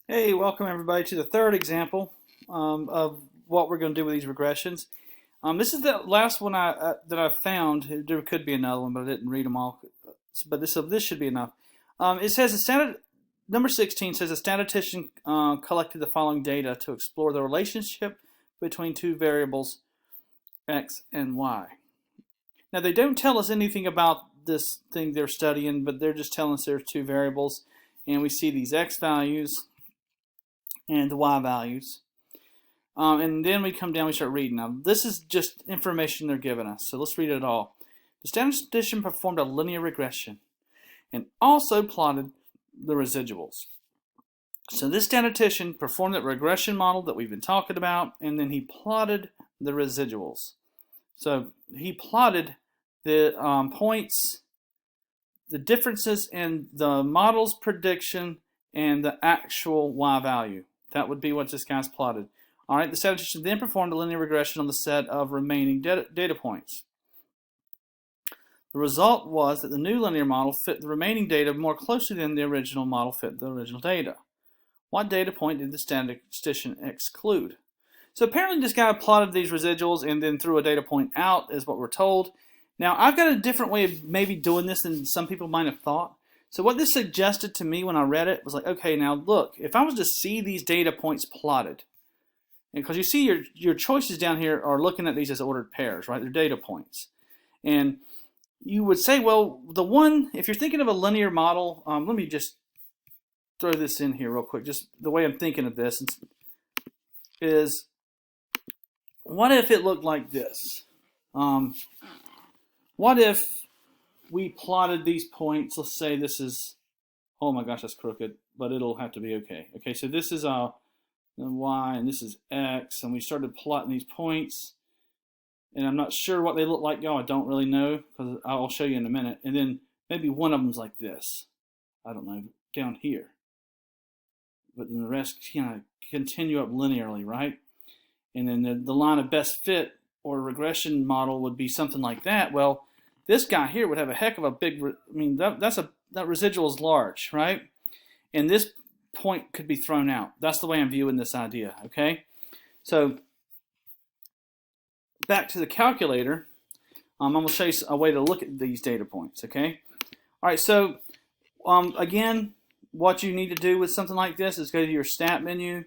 Hey, welcome everybody to the third example of what we're going to do with these regressions. This is the last one that I found. There could be another one, but I didn't read them all. But this should be enough. It says number 16 says a statistician collected the following data to explore the relationship between two variables x and y. Now they don't tell us anything about this thing they're studying, but they're just telling us there's two variables, and we see these x values and the y values. And then we come down, we start reading. Now, this is just information they're giving us, so let's read it all. The statistician performed a linear regression and also plotted the residuals. So this statistician performed that regression model that we've been talking about, and then he plotted the residuals. So he plotted the points, the differences in the model's prediction and the actual y value. That would be what this guy's plotted. All right, the statistician then performed a linear regression on the set of remaining data points. The result was that the new linear model fit the remaining data more closely than the original model fit the original data. What data point did the statistician exclude? So apparently this guy plotted these residuals and then threw a data point out, is what we're told. Now, I've got a different way of maybe doing this than some people might have thought. So what this suggested to me when I read it was like, okay, now look, if I was to see these data points plotted, because you see your choices down here are looking at these as ordered pairs, right? They're data points. And you would say, well, the one, if you're thinking of a linear model, let me just throw this in here real quick. Just the way I'm thinking of this is, what if it looked like this? What if we plotted these points? Let's say this is, oh my gosh, that's crooked, but it'll have to be okay. Okay, so this is y and this is x, and we started plotting these points, and I'm not sure what they look like, y'all. I don't really know, because I'll show you in a minute. And then maybe one of them's like this, I don't know, down here, but then the rest kind of continue up linearly, right? And then the line of best fit or regression model would be something like that. Well, this guy here would have a heck of a big, I mean, that residual is large, right? And this point could be thrown out. That's the way I'm viewing this idea, okay? So back to the calculator, I'm going to show you a way to look at these data points, okay? All right, so again, what you need to do with something like this is go to your stat menu.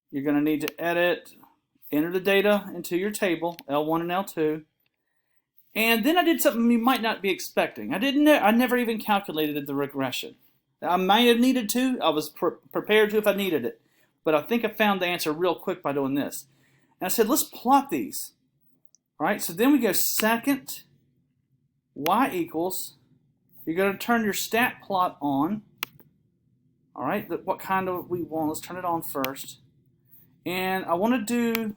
You're going to need to edit, enter the data into your table, L1 and L2. And then I did something you might not be expecting. I never even calculated the regression. I might have needed to. I was prepared to if I needed it. But I think I found the answer real quick by doing this. And I said, let's plot these. All right, so then we go second, y equals. You're going to turn your stat plot on. All right, what kind of we want. Let's turn it on first. And I want to do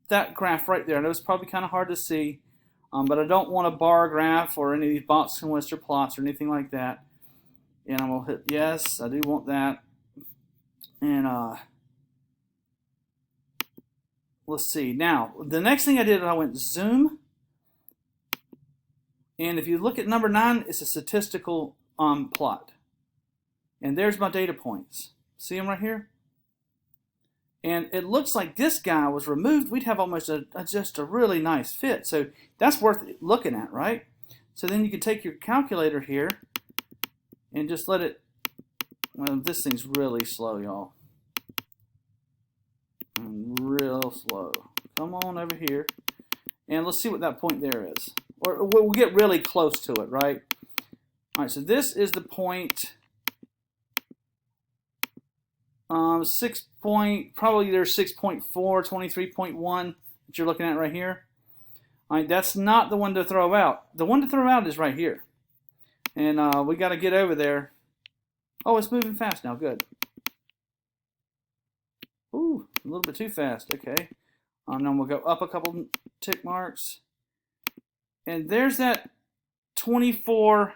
that graph right there. I know it's probably kind of hard to see. But I don't want a bar graph or any of these box and Wester plots or anything like that. And I'm going to hit yes, I do want that. And let's see. Now, the next thing I did, I went zoom. And if you look at number 9, it's a statistical plot. And there's my data points. See them right here? And it looks like this guy was removed. We'd have almost just a really nice fit. So that's worth looking at, right? So then you can take your calculator here and just let it, well, this thing's really slow, y'all. Real slow. Come on over here. And let's see what that point there is. Or we'll get really close to it, right? All right, so this is the point. 6 point, probably there's 6.4, 23.1 that you're looking at right here. All right, that's not the one to throw out. The one to throw out is right here. And we got to get over there. Oh, it's moving fast now. Good. Ooh, a little bit too fast. Okay. Then we'll go up a couple tick marks. And there's that 24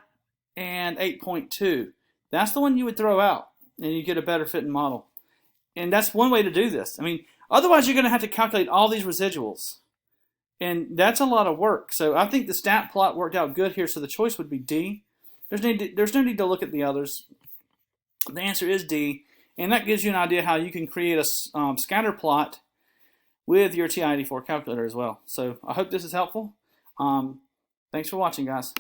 and 8.2. That's the one you would throw out, and you get a better fitting model. And that's one way to do this. I mean, otherwise you're going to have to calculate all these residuals. And that's a lot of work. So I think the stat plot worked out good here, so the choice would be D. There's no need to look at the others. The answer is D. And that gives you an idea how you can create a scatter plot with your TI-84 calculator as well. So I hope this is helpful. Thanks for watching, guys.